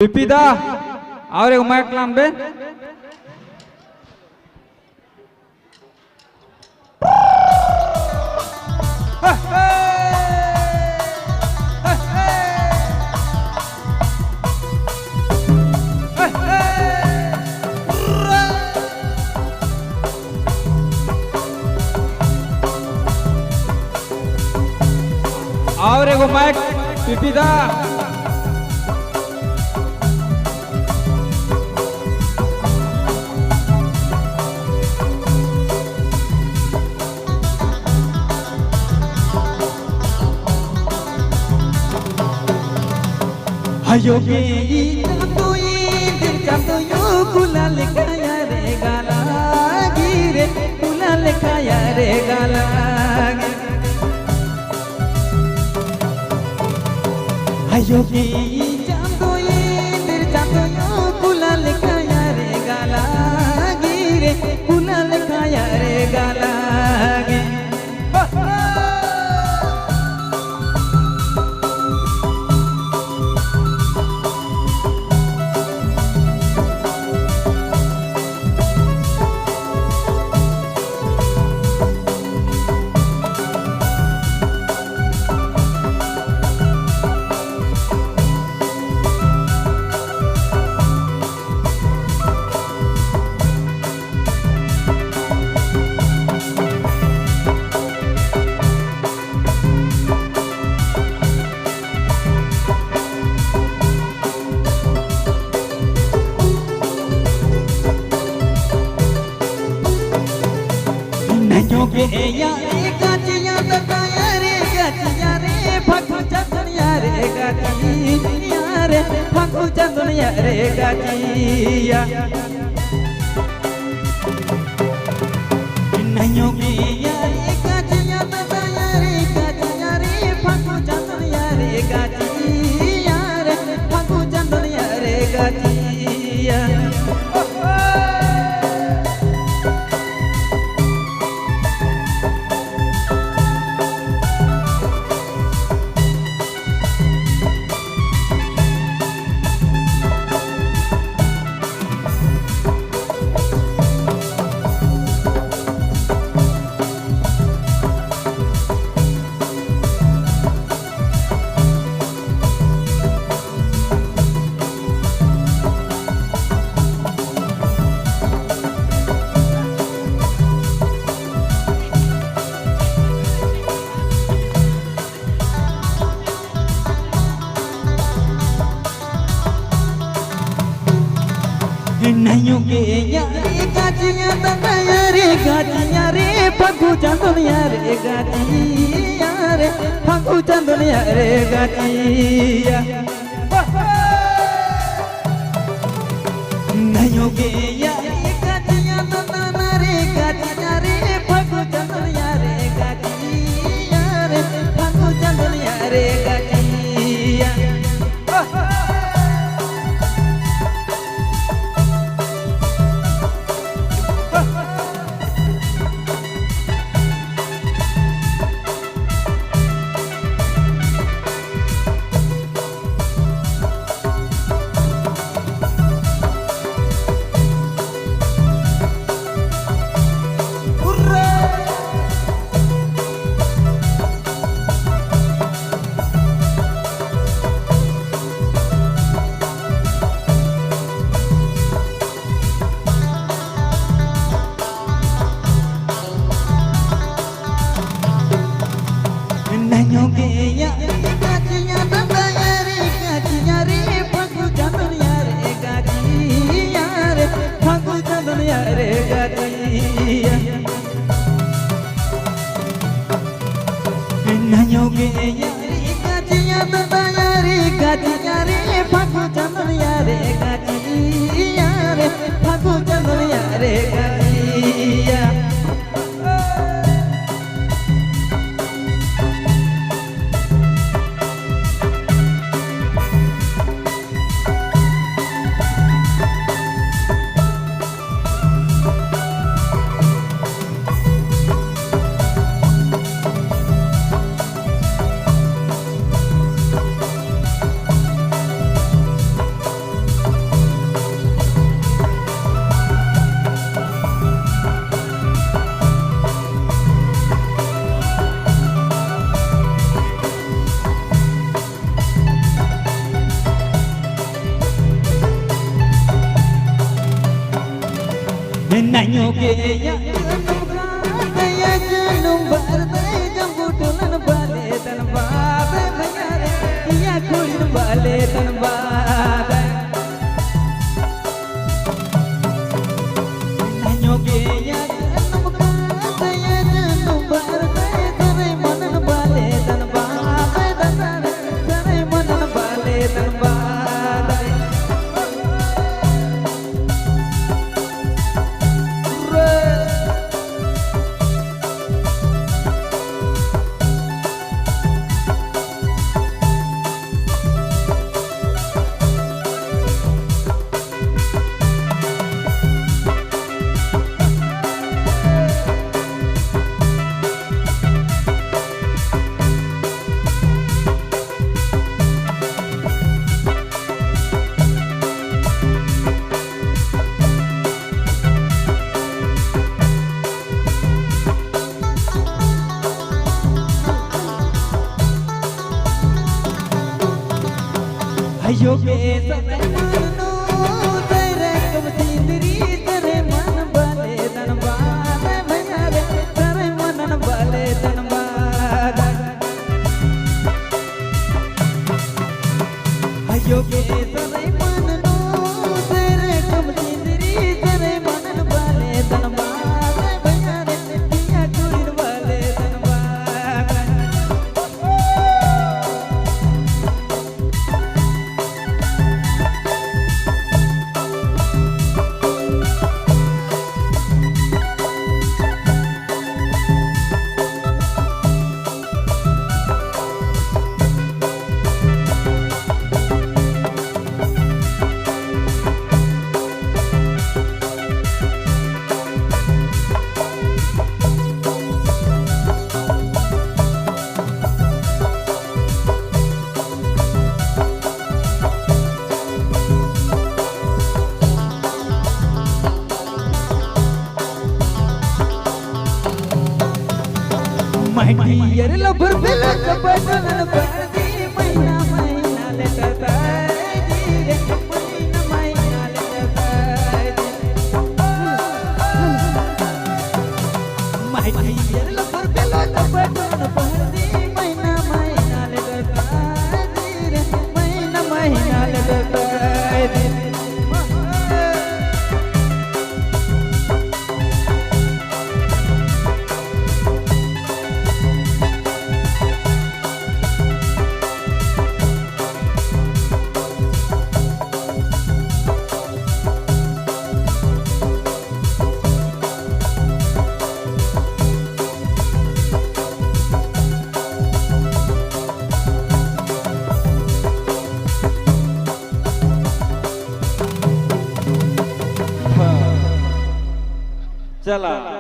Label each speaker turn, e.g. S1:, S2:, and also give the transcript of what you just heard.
S1: पिपीदा और एक माइक लाम बे और एक mic पिपीदा
S2: Ayo gei janto yo kulal kaya re galagi re kulal kaya re galagi Ayo gei janto yo kulal kaya re galagi re kulal kaya re galagi Nyoke ya gajiya tataya re gajiya re phakku chandaniya re gajiya re phakku chandaniya re gajiya Nyoke ya gajiya tataya re gajiya re phakku chandaniya re gajiya re phakku chandaniya re gajiya Nyoke ya gajiya tataya re gajiya re phakku chandaniya re gajiya re phakku chandaniya re gajiya Nyoke ya gajiya tataya re gajiya re phakku chandaniya re gajiya re phakku chandaniya re gajiya Nyoke ya gajiya tataya re gajiya re phakku chandaniya re gajiya re phakku chandaniya re gajiya Nyoke ya gajiya tataya re gajiya re phakku chandaniya re gajiya re phakku chandaniya re gajiya Nanyo ke ya ya janum barde jambutulan bale tan bade mayare ya kulin bale tan bade Nanyo ke ya janum barde tare manan bale tan bade tare manan bale tan bade Ayo ke sarai mano tere kamtindri tere man bale tan bade mayare tere manan bale tan bade Ayo ke sarai mano tere kamtindri tere manan bale tan bade mayare dia kulin bale tan bade My dear lover, fellow, kabanan party, maina maina letter tide, maina maina letter tide. My dear lover, fellow, kabanan party, maina maina letter tide, maina maina letter tide.
S1: चला